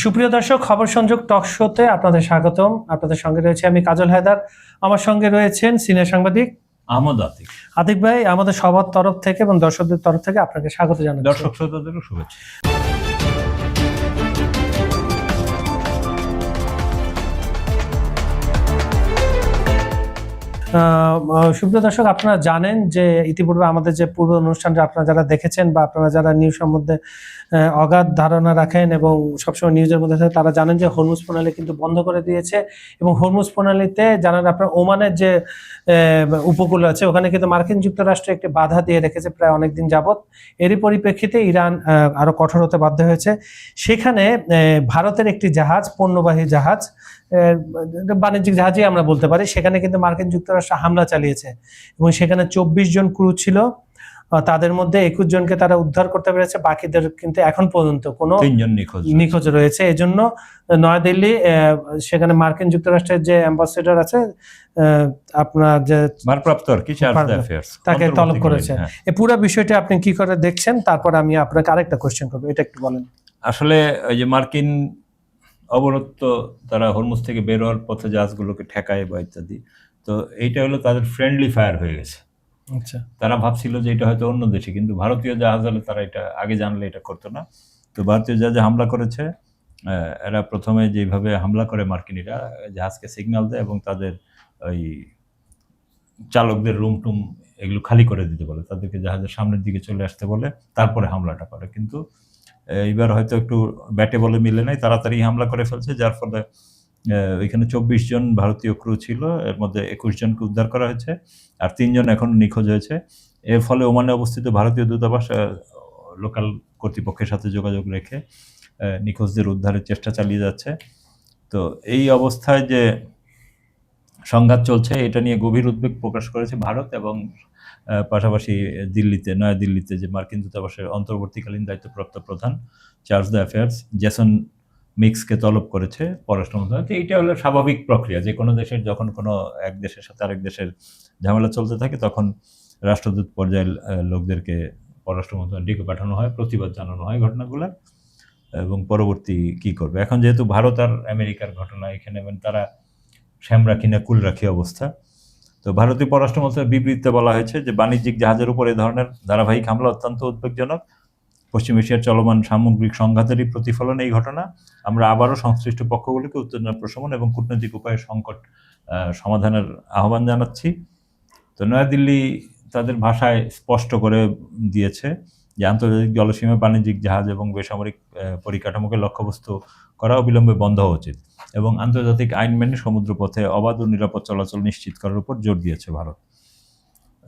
সুপ্রিয় দর্শক, খবর সংযোগ টক শোতে আপনাদের স্বাগতম। আপনাদের সঙ্গে রয়েছে আমি কাজল হায়দার, আমার সঙ্গে রয়েছেন সিনিয়র সাংবাদিক আহমদ আতিক। আতিক ভাই, আমাদের সবার তরফ থেকে এবং দর্শকদের তরফ থেকে আপনাকে স্বাগত জানাচ্ছি। দর্শক শ্রোতাদেরও শুভেচ্ছা। সুপ্রিয় দর্শক, আপনারা জানেন যে ইতিপূর্বে আমাদের যে পূর্ব অনুষ্ঠানটা আপনারা যারা দেখেছেন বা আপনারা যারা নিউজ সম্বন্ধে অগাধ ধারণা রাখেন এবং সবসময় নিউজের মধ্যে থাকে, তারা জানেন যে হরমুজ প্রণালী কিন্তু বন্ধ করে দিয়েছে। এবং হরমুজ প্রণালীতে জানেন আপনার ওমানের যে উপকূল আছে, ওখানে কিন্তু মার্কিন যুক্তরাষ্ট্র একটি বাধা দিয়ে রেখেছে প্রায় অনেকদিন যাবৎ। এরই পরিপ্রেক্ষিতে ইরান আরো কঠোর হতে বাধ্য হয়েছে। সেখানে ভারতের একটি জাহাজ, পণ্যবাহী জাহাজ, বাণিজ্যিক জাহাজই আমরা বলতে পারি, সেখানে কিন্তু মার্কিন যুক্তরাষ্ট্র হামলা চালিয়েছে এবং সেখানে 24 জন ক্রু ছিল। তাদের মধ্যে 21 জনকে তারা উদ্ধার করতে পেরেছে, বাকিদের কিন্তু এখন পর্যন্ত কোনো 3 জন নিখোঁজ রয়েছে। এজন্য নয়াদিল্লি সেখানে মার্কিন যুক্তরাষ্ট্রের যে অ্যাম্বাসেডর আছে, আপনার যে ভারপ্রাপ্ত আর কি চার্জ অ্যাফেয়ার্স, তাকে তলব করেছে। এই পুরো বিষয়টা আপনি কি করে দেখছেন? তারপর আমি আপনাকে আরেকটা কোশ্চেন করবো, এটা একটু বলেন। আসলে ওই যে মার্কিন অবরোধ, তারা হরমুজ থেকে বের হওয়ার পথে জাহাজগুলোকে ঠেকায় বা ইত্যাদি, তো এইটা হলো তাদের ফ্রেন্ডলি ফায়ার হয়ে গেছে। আচ্ছা, তারা ভাবছিল যে এটা হয়তো অন্য দেশে, কিন্তু ভারতীয় জাহাজ হলে তারা এটা আগে জানলে এটা করতো না। তো ভারতীয় জাহাজে হামলা করেছে। এরা প্রথমে যেভাবে হামলা করে মার্কিনীরা, জাহাজকে সিগন্যাল দেয় এবং তাদের ওই চালকদের রুম টুম এগুলো খালি করে দিতে বলে, তাদেরকে জাহাজের সামনের দিকে চলে আসতে বলে, তারপরে হামলাটা করে। কিন্তু এইবার হয়তো একটু ব্যাটে বলে মিলে নাই, তাড়াতাড়ি হামলা করে ফেলছে, যার ফলে ওইখানে 24 জন ভারতীয় ক্রু ছিল, এর মধ্যে 21 জনকে উদ্ধার করা হয়েছে আর 3 জন এখন নিখোঁজ হয়েছে। এর ফলে ওমানে অবস্থিত ভারতীয় দূতাবাস লোকাল কর্তৃপক্ষের সাথে যোগাযোগ রেখে নিখোঁজদের উদ্ধারের চেষ্টা চালিয়ে যাচ্ছে। তো এই অবস্থায় যে সংঘাত চলছে, এটা নিয়ে গভীর উদ্বেগ প্রকাশ করেছে ভারত এবং পাশাপাশি নয়াদিল্লিতে যে মার্কিন দূতাবাসের অন্তর্বর্তীকালীন দায়িত্বপ্রাপ্ত প্রধান চার্জ অ্যাফেয়ার্স জেসন মিক্সকে তলব করেছে পররাষ্ট্র মন্ত্রণালয়। এইটা হলো স্বাভাবিক প্রক্রিয়া, যে কোনো দেশের যখন কোনো এক দেশের সাথে আরেক দেশের ঝামেলা চলতে থাকে, তখন রাষ্ট্রদূত পর্যায়ের লোকদেরকে পররাষ্ট্র মন্ত্রণালয়ে ডেকে পাঠানো হয়, প্রতিবাদ জানানো হয় ঘটনাগুলোর এবং পরবর্তী কি করবে। এখন যেহেতু ভারত আর আমেরিকার ঘটনা, এখানে তারা শ্যাম রাখি না কুল রাখি অবস্থা। তো ভারতীয় পররাষ্ট্র মন্ত্রণালয়ের বিবৃতিতে বলা হয়েছে যে বাণিজ্যিক জাহাজের উপর এই ধরনের ধারাবাহিক হামলা অত্যন্ত উদ্বেগজনক। পশ্চিম এশিয়ার চলমান সামগ্রিক সংঘাতেরই প্রতিফলন এই ঘটনা। আমরা আবারও সংশ্লিষ্ট পক্ষগুলিকে উত্তেজনা প্রশমন এবং কূটনৈতিক উপায়ে সংকট সমাধানের আহ্বান জানাচ্ছি। তো নয়াদিল্লি তাদের ভাষায় স্পষ্ট করে দিয়েছে যে আন্তর্জাতিক জলসীমা বাণিজ্যিক জাহাজ এবং বেসামরিক পরিকাঠামোকে লক্ষ্যবস্তু করা অবিলম্বে বন্ধ হওয়া উচিত এবং আন্তর্জাতিক আইন মেনে সমুদ্রপথে অবাধ ও নিরাপদ চলাচল নিশ্চিত করার উপর জোর দিয়েছে ভারত।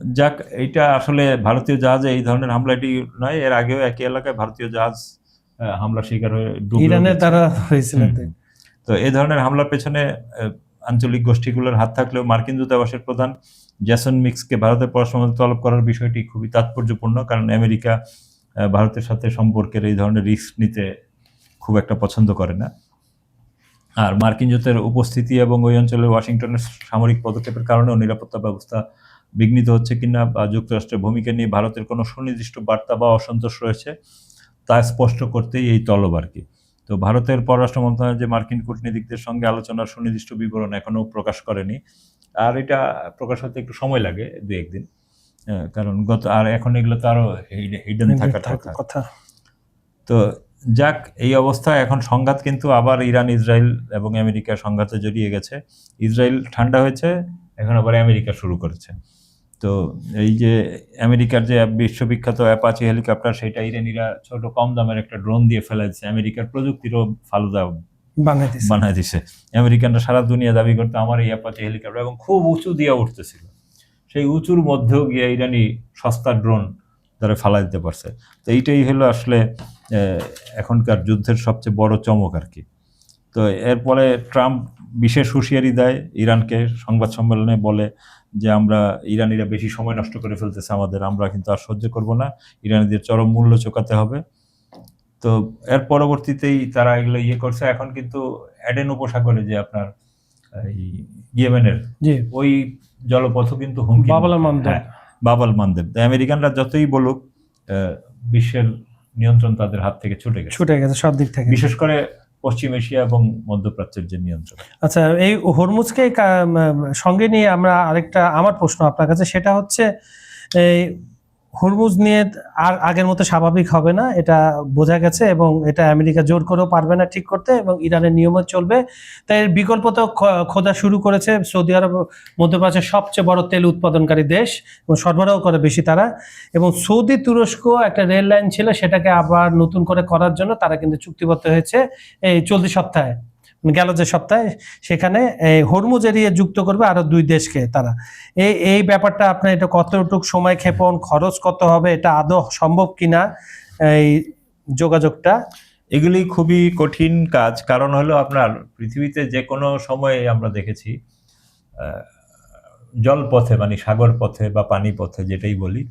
যাক, এইটা আসলে ভারতীয় জাহাজে এই ধরনের হামলা এটি নয়, এর আগেও একই এলাকায় ভারতীয় জাহাজ হামলার শিকার হয়ে ইরানের দ্বারা হয়েছিল। তো এই ধরনের হামলার পেছনে আঞ্চলিক গোষ্ঠীগুলোর হাত থাকলেও মার্কিন দূতাবাসের প্রধান জেসন মিক্সকে ভারতের পররাষ্ট্র তলব করার বিষয়টি খুবই তাৎপর্যপূর্ণ, কারণ আমেরিকা ভারতের সাথে সম্পর্কের এই ধরনের রিস্ক নিতে খুব একটা পছন্দ করে না। আর মার্কিন জোটের উপস্থিতি এবং ওই অঞ্চলে ওয়াশিংটনের সামরিক পদক্ষেপের কারণেও নিরাপত্তা ব্যবস্থা বিঘ্নিত হচ্ছে কিনা বা যুক্তরাষ্ট্রের ভূমিকা নিয়ে ভারতের কোনো সুনির্দিষ্ট বার্তা বা অসন্তোষ রয়েছে তা স্পষ্ট করতেই এই তলব আর কি। তো ভারতের পররাষ্ট্র মন্ত্রণালয় যে মার্কিন কূটনীতিকদের সঙ্গে আলোচনার সুনির্দিষ্ট বিবরণ এখনও প্রকাশ করেনি, আর এটা প্রকাশ হতে একটু সময় লাগে 2-1 দিন, কারণ এখন এগুলো তো আরো হিডেন থাকার কথা। তো যাক, এই অবস্থায় এখন সংঘাত কিন্তু আবার ইরান, ইসরায়েল এবং আমেরিকার সংঘাতে জড়িয়ে গেছে। ইসরায়েল ঠান্ডা হয়েছে, এখন আবার আমেরিকা শুরু করেছে। তো এই যে আমেরিকার যে বিশ্ববিখ্যাত অ্যাপাচি হেলিকপ্টার, সেটা ইরানিরা ছোট কম দামের একটা ড্রোন দিয়ে ফেলে দিচ্ছে, আমেরিকার প্রযুক্তিরও ফালুদা বানায় দিছে। আমেরিকানরা সারা দুনিয়া দাবি করতে আমার এই অ্যাপাচি হেলিকপ্টার, এবং খুব উঁচু দিয়ে উঠতেছিল, সেই উঁচুর মধ্যেও গিয়ে ইরানি সস্তা ড্রোন তারা ফালা দিতে পারছে। তো এইটাই হলো আসলে এখনকার যুদ্ধের সবচেয়ে বড় চমক আর কি। তো এরপরে ট্রাম্প বিশেষ হুঁশিয়ারি দেয় ইরানকে, সংবাদ সম্মেলনে বলে যে ইরানিরা বেশি সময় নষ্ট করে ফেলতেছে আমরা কিন্তু আর সহ্য করব না, ইরানিদের চরম মূল্য চোকাতে হবে। তো এর পরবর্তীতেই তারা এগুলো করছে। এখন কিন্তু এডেন উপসাগরে যে আপনার ইয়েমেনের ওই জলপথও কিন্তু হুমকি, বাবাল মানদেব। আমেরিকানরা যতই বলুক, বিশ্বের নিয়ন্ত্রণ তাদের হাত থেকে ছুটে গেছে সব দিক থেকে। বিশেষ করে পশ্চিম এশিয়া এবং মধ্যপ্রাচ্যের যে নিয়ন্ত্রণ। আচ্ছা, এই হরমুজকে সঙ্গে নিয়ে আমরা আরেকটা, আমার প্রশ্ন আপনার কাছে, সেটা হচ্ছে এই হরমুজ নিয়ে আর আগের মতো স্বাভাবিক হবে না, এটা বোঝা গেছে, এবং এটা আমেরিকা জোর করেও পারবে না ঠিক করতে, এবং ইরানের নিয়মও চলবে। তাই এর বিকল্প তো খোঁজা শুরু করেছে সৌদি আরব, মধ্যপ্রাচ্যের সবচেয়ে বড় তেল উৎপাদনকারী দেশ এবং সরবরাহ করে বেশি তারা। এবং সৌদি তুরস্ক একটা রেল লাইন ছিল, সেটাকে আবার নতুন করে করার জন্য তারা কিন্তু চুক্তিবদ্ধ হয়েছে এই চলতি সপ্তাহে, গেল যে সপ্তাহে, সেখানে হরমুজ এরিয়া যুক্ত করবে আরো 2 দেশকে তারা। এই ব্যাপারটা আপনার, এটা কতটুকু সময় ক্ষেপণ, খরচ কত হবে, এটা আদৌ সম্ভব কিনা এই যোগাযোগটা? এগুলি খুবই কঠিন কাজ, কারণ হলো আপনার পৃথিবীতে যে কোনো সময়ে আমরা দেখেছি জলপথে মানে সাগর পথে বা পানি পথে যেটাই বলি,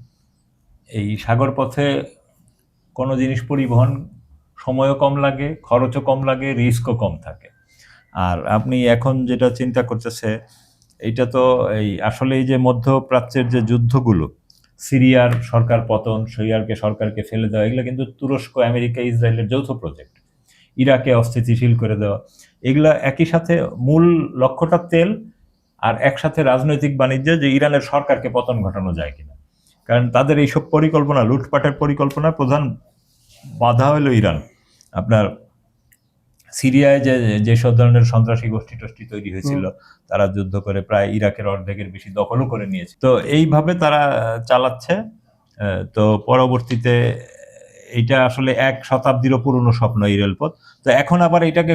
এই সাগর পথে কোনো জিনিস পরিবহন সময়ও কম লাগে, খরচও কম লাগে, রিস্কও কম থাকে। আর আপনি এখন যেটা চিন্তা করতেছে, এইটা তো এই আসলে এই যে মধ্যপ্রাচ্যের যে যুদ্ধগুলো, সিরিয়ার সরকার পতন, সরকারকে ফেলে দেওয়া, এগুলো কিন্তু তুরস্ক, আমেরিকা, ইসরায়েলের যৌথ প্রজেক্ট। ইরাকে অস্থিতিশীল করে দেওয়া, এগুলা একই সাথে মূল লক্ষ্যটা তেল, আর একসাথে রাজনৈতিক বাণিজ্য, যে ইরানের সরকারকে পতন ঘটানো যায় কিনা। কারণ তাদের এইসব পরিকল্পনা, লুটপাটের পরিকল্পনার প্রধান বাধা হলো ইরান। আপনার সিরিয়ায় যেসব ধরনের সন্ত্রাসী গোষ্ঠী টোষ্ঠী তৈরি হয়েছিল, তারা যুদ্ধ করে প্রায় ইরাকের অর্ধেকের বেশি দখলও করে নিয়েছে। তো এইভাবে তারা চালাচ্ছে। তো পরবর্তীতে এইটা আসলে 1 শতাব্দীরও পুরনো স্বপ্ন এই রেলপথ। তো এখন আবার এটাকে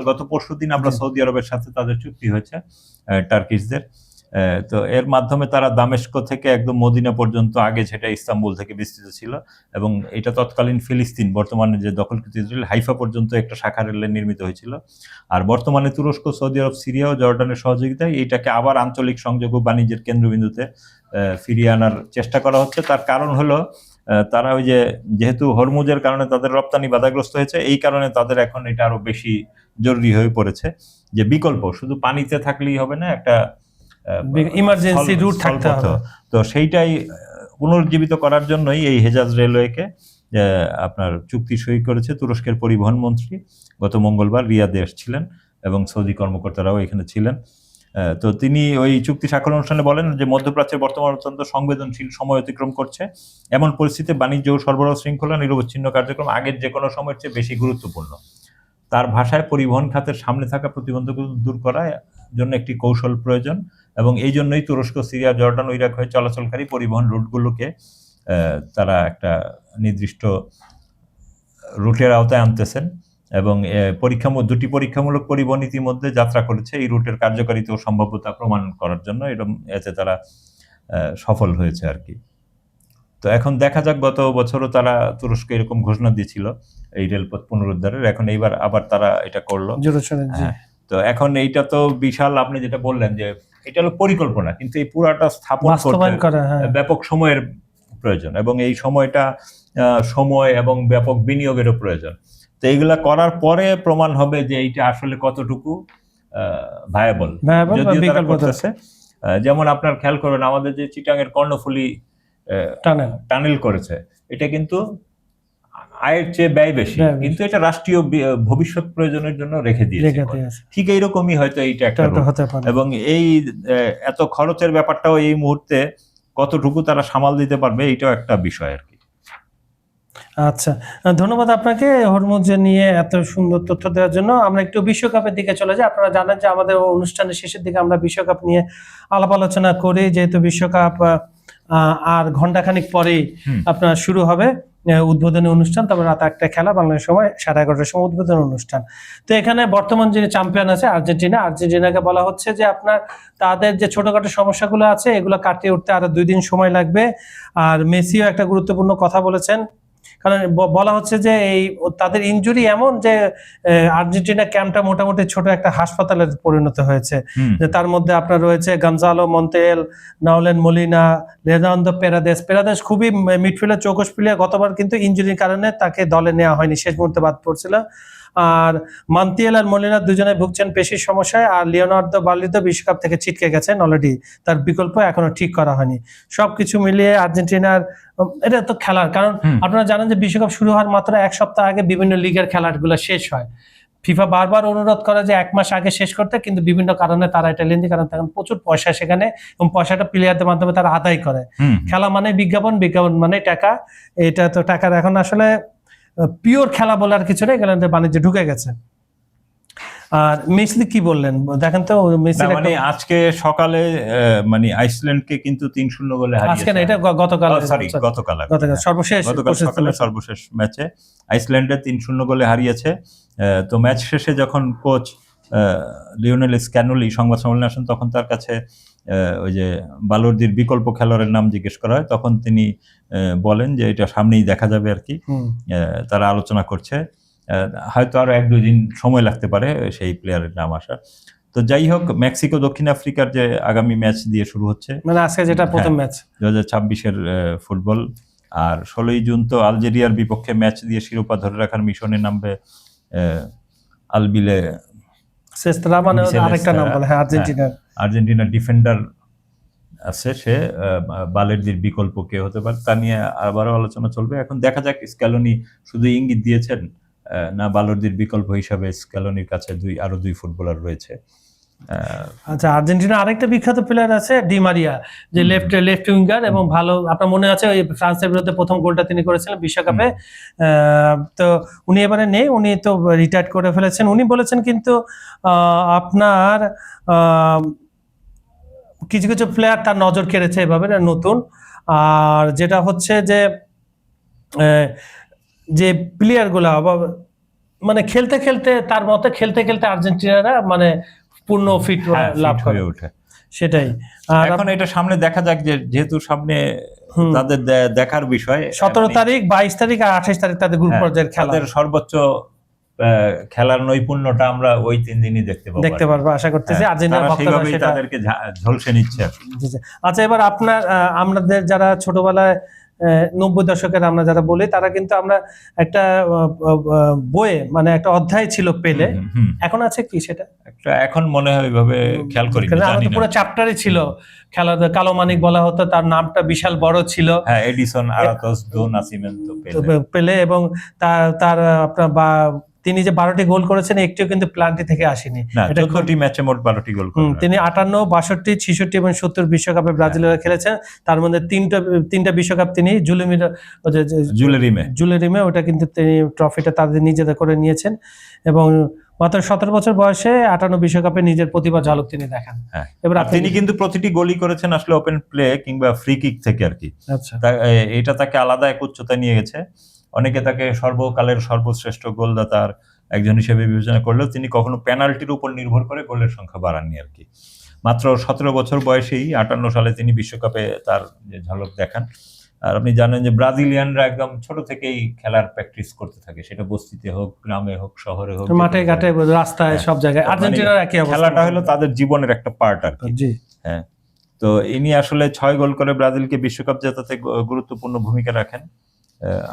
গত পরশুদিন আমরা সৌদি আরবের সাথে তাদের চুক্তি হয়েছে, টার্কিশদের। তো এর মাধ্যমে তারা দামেস্ক থেকে একদম মদিনা পর্যন্ত, আগে সেটা ইস্তাম্বুল থেকে বিস্তৃত ছিল, এবং এটা তৎকালীন ফিলিস্তিন, বর্তমানে যে দখলকৃত ইসরায়েল, হাইফা পর্যন্ত একটা শাখা রেল লাইন নির্মিত হয়েছিল। আর বর্তমানে তুরস্ক, সৌদি আরব, সিরিয়া ও জর্ডানের সহযোগিতায় এইটাকে আবার আঞ্চলিক সংযোগ ও বাণিজ্যের কেন্দ্রবিন্দুতে ফিরিয়ে আনার চেষ্টা করা হচ্ছে। তার কারণ হলো তারা ওই যেহেতু হরমুজের কারণে তাদের রপ্তানি বাধাগ্রস্ত হয়েছে, এই কারণে তাদের এখন এটা আরো বেশি জরুরি হয়ে পড়েছে যে বিকল্প শুধু পানিতে থাকলেই হবে না, একটা ইমার্জেন্সি রুট থাকতে হবে। তো সেইটাই পুনর্জীবিত করার জন্যই এই হেজাজ রেলওয়েকে আপনার চুক্তি সই করেছে তুরস্কের পরিবহন মন্ত্রী। গত মঙ্গলবার রিয়াদে এসেছিলেন এবং সৌদি কর্মকর্তারাও এখানে ছিলেন। তো তিনি ওই চুক্তি স্বাক্ষর অনুষ্ঠানে বলেন যে মধ্যপ্রাচ্যের বর্তমান অত্যন্ত সংবেদনশীল সময় অতিক্রম করছে। এমন পরিস্থিতিতে বাণিজ্য ও সরবরাহ শৃঙ্খলা নিরবচ্ছিন্ন কার্যক্রম আগের যে কোনো সময়ের চেয়ে বেশি গুরুত্বপূর্ণ। তার ভাষায় পরিবহন খাতের সামনে থাকা প্রতিবন্ধকতা দূর করার জন্য একটি কৌশল প্রয়োজন, এবং এই জন্যই তুরস্ক, সিরিয়া, জর্ডান ও ইরাক হয়ে চলাচলকারী পরিবহন রুটগুলোকে তারা একটা নির্দিষ্ট রুটের আওতায় আনতেছেন, এবং দুটি পরীক্ষামূলক পরিবহন ইতিমধ্যে যাত্রা করেছে এই রুটের কার্যকারিতা ও সম্ভাব্যতা প্রমাণ করার জন্য। এতে তারা সফল হয়েছে আর কি। তো এখন দেখা যাক, গত বছরও তারা তুরস্ক এরকম ঘোষণা দিয়েছিল এই রেলপথ পুনরুদ্ধারের, এখন এইবার আবার তারা এটা করলো। তো এখন এইটা তো বিশাল, আপনি যেটা বললেন যে এটা হলো পরিকল্পনা, কিন্তু এই পুরাটা স্থাপন করতে ব্যাপক সময়ের প্রয়োজন, এবং এই সময়টা সময় এবং ব্যাপক বিনিয়োগেরও প্রয়োজন। তো এইগুলা করার পরে প্রমাণ হবে যে এইটা আসলে কতটুকু ভায়াবল। যেমন আপনার খেয়াল করবেন, আমাদের যে চিটাঙের কর্ণফুলী টানেল করেছে, এটা কিন্তু আয়ের চেয়ে ব্যয় বেশি, কিন্তু এটা রাষ্ট্রীয় ভবিষ্যৎ প্রয়োজনের জন্য রেখে দিয়েছে। ঠিক এইরকমই হয়তো এইটা একটা, এবং এই এত খরচের ব্যাপারটাও এই মুহূর্তে কতটুকু তারা সামাল দিতে পারবে, এইটাও একটা বিষয় আর কি। আচ্ছা, ধন্যবাদ আপনাকে হরমুজ নিয়ে এত সুন্দর তথ্য দেওয়ার জন্য। আমরা একটু বিশ্বকাপের দিকে চলে যাই। আপনারা জানেন যে আমাদের অনুষ্ঠানের শেষের দিকে আমরা বিশ্বকাপ নিয়ে আলাপ আলোচনা করি, যেহেতু বিশ্বকাপ আর ঘন্টাখানিক পরেই আপনার শুরু হবে উদ্বোধনী অনুষ্ঠান। তবে রাত 1টায় খেলা, বাংলাদেশ সময় 11:30টার সময় উদ্বোধনী অনুষ্ঠান। তো এখানে বর্তমান যিনি চ্যাম্পিয়ন আছে আর্জেন্টিনাকে বলা হচ্ছে যে আপনার তাদের যে ছোটখাটো সমস্যাগুলো আছে এগুলো কাটিয়ে উঠতে আরো 2 দিন সময় লাগবে। আর মেসিও একটা গুরুত্বপূর্ণ কথা বলেছেন, কারণ বলা হচ্ছে যে এই তাদের ইনজুরি এমন যে আর্জেন্টিনা ক্যাম্পটা মোটামুটি ছোট একটা হাসপাতালে পরিণত হয়েছে। যে তার মধ্যে আপনার রয়েছে গনজালো মন্তেল, নাউলেন মলিনা, লেনান্দো পেরাদেস খুবই মিডফিল্ডার, চৌকস প্লেয়ার। গতবার কিন্তু ইনজুরির কারণে তাকে দলে নেওয়া হয়নি, শেষ মুহূর্তে বাদ পড়ছিল। আর মান্তিয়াল আর মলিনা দুজনে ভুগছেন পেশির সমস্যায়। আর লিওনার্দো বার্লিতো বিশ্বকাপ থেকে ছিটকে গেছেন অলরেডি, তার বিকল্প এখনো ঠিক করা হয়নি। সবকিছু মিলিয়ে আর্জেন্টিনার এটা তো খেলার, কারণ আপনারা জানেন যে বিশ্বকাপ শুরু হওয়ার মাত্র 1 সপ্তাহ আগে বিভিন্ন লিগের খেলাগুলো শেষ হয়। ফিফা বারবার অনুরোধ করে যে 1 মাস আগে শেষ করতে, কিন্তু বিভিন্ন কারণে তারা এটা লেনদি, কারণ তখন প্রচুর পয়সা সেখানে, এবং পয়সাটা প্লেয়ারদের মাধ্যমে তারা আদায় করে। খেলা মানে বিজ্ঞাপন, বিজ্ঞাপন মানে টাকা। এটা তো টাকার এখন আসলে পিওর খেলা বলার কিছু নেই, কারণ বাণিজ্যে ঢুকে গেছে। আর মেসি কি বললেন দেখেন তো, মেসি মানে আজকে সকালে মানে আইসল্যান্ডকে কিন্তু 3-0 গোলে আজকে হারিয়েছে। না, এটা গতকাল, গতকাল সর্বশেষ ম্যাচে আইসল্যান্ডে 3-0 গোলে হারিয়েছে। তো ম্যাচ শেষে যখন কোচ লিওনেল স্ক্যানোলি সংবাদ সম্মেলনে আসেন, তখন তার কাছে ওই যে বালুর্দির বিকল্প খেলোয়াড়ের নাম জিজ্ঞেস করা হয়, তখন তিনি বলেন যে এটা সামনেই দেখা যাবে আর কি। তারা আলোচনা করছে, হয়তো আরো 1-2 দিন সময় লাগতে পারে সেই প্লেয়ারের নাম আসা। তো যাই হোক, মেক্সিকো দক্ষিণ আফ্রিকার যে আগামী ম্যাচ দিয়ে শুরু হচ্ছে, মানে আজকে যেটা প্রথম ম্যাচ 2026-এর ফুটবল, আর 16ই জুন তো আলজেরিয়ার বিপক্ষে ম্যাচ দিয়ে শিরোপা ধরে রাখার মিশনে নামবে আলবিলে সেস্তারা, মানে আরেকটা নাম বলে, হ্যাঁ, আর্জেন্টিনার ডিফেন্ডার আছে, সে বালেরদির বিকল্প কে হতে পারে তা নিয়ে আবারও আলোচনা চলবে। এখন দেখা যাক স্ক্যালোনি শুধু ইঙ্গিত দিয়েছেন না বালুর্দির বিকল্প হিসাবে স্ক্যালোনির কাছে আরো দুই ফুটবলার রয়েছে। আচ্ছা, আর্জেন্টিনা আরেকটা বিখ্যাত প্লেয়ার আছে ডি মারিয়া, যে লেফট উইঙ্গার, এবং ভালো, আপনার মনে আছে ওই ফ্রান্সের বিরুদ্ধে প্রথম গোলটা তিনি করেছিলেন বিশ্বকাপে। তো উনি এবারে নেই, উনি তো রিটায়ার্ড করে ফেলেছেন। উনি বলেছেন কিন্তু আপনার কিছু কিছু প্লেয়ার তার নজর কেড়েছে এভাবে নতুন, আর যেটা হচ্ছে যে প্লেয়ারগুলো মানে খেলতে খেলতে, তার মতে খেলতে খেলতে আর্জেন্টিনারা মানে পূর্ণ ফিট লাভ হয়ে ওঠে, সেটাই। আর এখন এটা সামনে দেখা যাক, যেহেতু সামনে তাদের দেখার বিষয় 17 তারিখ, 22 তারিখ আর 28 তারিখ তাদের গ্রুপ পর্যায়ের খেলা, তাদের সর্বোচ্চ খেলার নৈপুণ্যটা আমরা ওই 3 দিনই দেখতে পারবো আশা করতেছি। আর্জেন্টিনা সেইভাবেই তাদেরকে ঝলসে নিচ্ছে। আচ্ছা, এবার আমাদের যারা ছোটবেলায় 90 দশকের আমরা যারা বলি, তারা কিন্তু আমরা একটা বইয়ে মানে একটা অধ্যায় ছিল পেলে, এখন আছে কি সেটা এখন মনে হয় ওইভাবে খেয়াল করি না, আমাদের পুরো চ্যাপ্টারই ছিল খেলা। কালো মানিক বলা হতো, তার নামটা বিশাল বড় ছিল, হ্যাঁ, এডিসন আরাতোস দো নাসিমেন্তো পেলে, এবং তার আপনার তিনি যে 12টি গোল করেছেন, একটিও কিন্তু প্লান্টি থেকে আসেনি। এটা 14টি ম্যাচে মোট 12টি গোল করেছেন তিনি। 58, 62, 66 এবং 70 বিশ্বকাপে ব্রাজিলের খেলেছেন। তার মধ্যে তিনটা বিশ্বকাপ তিনি জুলেরিমে ওটা কিন্তু তিনি ট্রফিটা তাদের নিজেদের করে নিয়েছেন, এবং মাত্র 17 বছর বয়সে 58 বিশ্বকাপে নিজের প্রতিভা ঝলক তিনি দেখান। এবার তিনি কিন্তু প্রতিটি গোলই করেছেন আসলে ওপেন প্লে কিংবা ফ্রি কিক থেকে আর কি। আচ্ছা, এটা তাকে আলাদা এক উচ্চতায় নিয়ে গেছে। অনেকে তাকে সর্বকালের সর্বশ্রেষ্ঠ গোলদাতার একজন হিসেবে বিবেচনা করলেও তিনি কখনো পেনাল্টির উপর নির্ভর করে গোলের সংখ্যা বাড়াননি আর কি। মাত্র 17 বছর বয়সেই 58 সালে তিনি বিশ্বকাপে তার যে ঝলক দেখান। আর আপনি জানেন যে ব্রাজিলিয়ানরা একদম ছোট থেকেই খেলার প্র্যাকটিস করতে থাকে, সেটা বস্তিতে হোক, গ্রামে হোক, শহরে হোক, মাঠে ঘাটে, রাস্তায়, সব জায়গায়। আর্জেন্টিনার একই অবস্থা, খেলাটা হলো তাদের জীবনের একটা পার্ট আর কি। হ্যাঁ, তো ইনি আসলে 6 গোল করে ব্রাজিলকে বিশ্বকাপ জেতাতে গুরুত্বপূর্ণ ভূমিকা রাখেন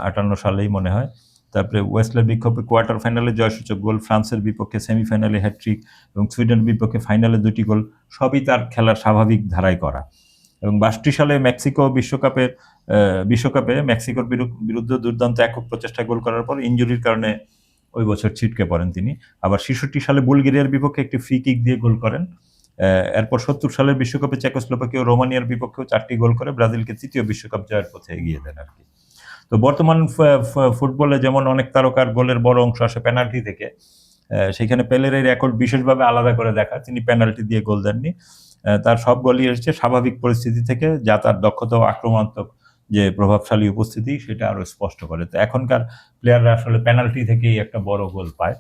58 সালেই মনে হয়। তারপরে ওয়েস্টলের বিপক্ষে কোয়ার্টার ফাইনালে জয়সূচক গোল, ফ্রান্সের বিপক্ষে সেমিফাইনালে হ্যাটট্রিক, এবং সুইডেনের বিপক্ষে ফাইনালে 2টি গোল, সবই তার খেলার স্বাভাবিক ধারায় করা। এবং 62 সালে বিশ্বকাপে মেক্সিকোর বিরুদ্ধে দুর্দান্ত একক প্রচেষ্টা গোল করার পর ইনজুরির কারণে ওই বছর ছিটকে পড়েন তিনি। আবার 66 সালে বুলগেরিয়ার বিপক্ষে একটি ফ্রি কিক দিয়ে গোল করেন। এরপর 70 সালের বিশ্বকাপে চেকোস্লোভাকিয়া ও রোমানিয়ার বিপক্ষেও 4টি গোল করে ব্রাজিলকে তৃতীয় বিশ্বকাপ জয়ের পথে এগিয়ে দেন আর কি। তো বর্তমান ফুটবলে যেমন অনেক তারকার গোলের বড় অংশ আসে পেনাল্টি থেকে, সেখানে পেলের এই রেকর্ড বিশেষভাবে আলাদা করে দেখা, তিনি পেনাল্টি দিয়ে গোল দেননি। তার সব গোলই এসেছে স্বাভাবিক পরিস্থিতি থেকে, যা তার দক্ষতা ও আক্রমণাত্মক যে প্রভাবশালী উপস্থিতি সেটা আরো স্পষ্ট করে। তো এখনকার প্লেয়াররা আসলে পেনাল্টি থেকেই একটা বড় গোল পায়।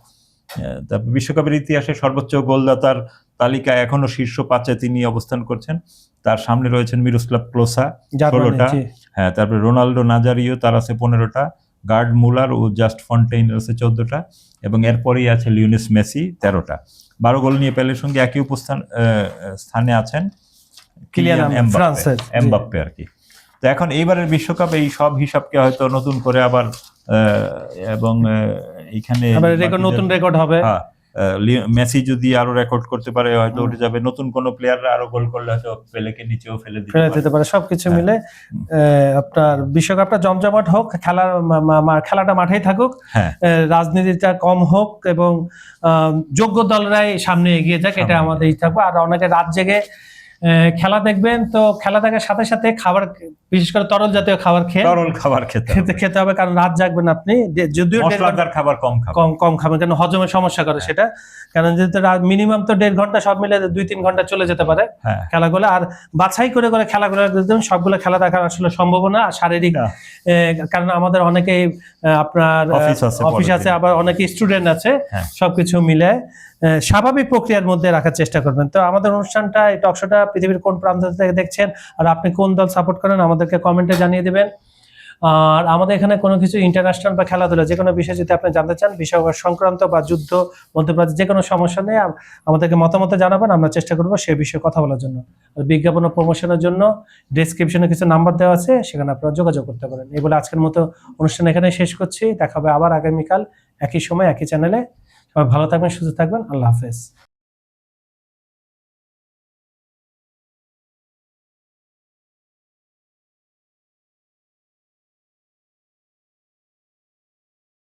তারপর বিশ্বকাপের ইতিহাসে সর্বোচ্চ গোলদাতার তালিকায় এখনো শীর্ষ 5-এ তিনি অবস্থান করছেন। তার সামনে রয়েছেন মিরোস্লাভ ক্লোসা 16টা, হ্যাঁ, তারপরে রোনাল্ডো নাজারিও, তার আছে 15টা, গার্ড মুলার ও জাস্ট ফন্টেইন আছে 14টা, এবং এরপরেই আছে লিওনেল মেসি 13টা। 12 গোল নিয়ে পেলের সঙ্গে একই স্থানে আছেন কিলিয়ান এমবাপ্পে আর কি। তো এখন এইবারের বিশ্বকাপ এই সব হিসাবকে হয়তো নতুন করে আবার এবং এইখানে নতুন রেকর্ড হবে। মেসি যদি আরো রেকর্ড করতে পারে হয়তো উঠে যাবে, নতুন কোন প্লেয়াররা আরো গোল করলে হয়তো পেলেকে নিচেও ফেলে দিতে ফেলে পারে। দিতে পারে। সবকিছু হ্যাঁ। মিলে আপনার বিশ্বকাপটা জমজমাট হোক, খেলাটা মাঠেই থাকুক, হ্যাঁ রাজনীতিটা কম হোক এবং যোগ্য দলরাই সামনে এগিয়ে যাক, এটা সামনে আমাদের ইচ্ছা থাকবে। আর অনেকে রাত জেগে খেলা দেখবেন, তো খেলা দেখার সাথে সাথে খাবার, বিশেষ করে তরল জাতীয় খাবার তরল খাবার খেতে হবে, কারণ রাত জাগবেন আপনি, যদিও মশলাদার খাবার কম খাবেন। কম খাবেন, কারণ হজমের সমস্যা করে সেটা। কারণ যেহেতু মিনিমাম তো 1.5 ঘন্টা, সব মিলে 2-3 ঘন্টা চলে যেতে পারে হ্যাঁ খেলাগুলো। আর বাছাই করে করে খেলাগুলো দেখবেন, সবগুলো খেলা দেখার আসলে সম্ভব না। আর শারীরিক না। কারণ আমাদের অনেকেই আপনার অফিস আছে, অফিস আছে, আবার অনেকে স্টুডেন্ট আছে, হ্যাঁ। সবকিছু মিলে স্বাভাবিক প্রক্রিয়ার মধ্যে রাখার চেষ্টা করবেন। তো আমাদের অনুষ্ঠানটা, এই টকশোটা পৃথিবীর কোন প্রান্ত থেকে দেখছেন আর আপনি কোন দল সাপোর্ট করেন আমাদেরকে কমেন্টে জানিয়ে দিবেন। আর আমাদের এখানে কোনো কিছু ইন্টারন্যাশনাল বা খেলাধুলা যে কোনো বিষয় যদি আপনি জানতে চান, বিষয় সংক্রান্ত বা যুদ্ধ, মধ্যপ্রাচ্য, যে কোনো সমস্যা নিয়ে আমাদেরকে মতামত জানাবেন, আমরা চেষ্টা করবো সে বিষয়ে কথা বলার জন্য। আর বিজ্ঞাপন ও প্রমোশনের জন্য ডেসক্রিপশনে কিছু নাম্বার দেওয়া আছে, সেখানে আপনারা যোগাযোগ করতে পারেন। এই বলে আজকের মতো অনুষ্ঠান এখানে শেষ করছি। দেখা হবে আবার আগামীকাল একই সময় একই চ্যানেলে। সবাই ভালো থাকবেন, সুস্থ থাকবেন। আল্লাহ হাফেজ।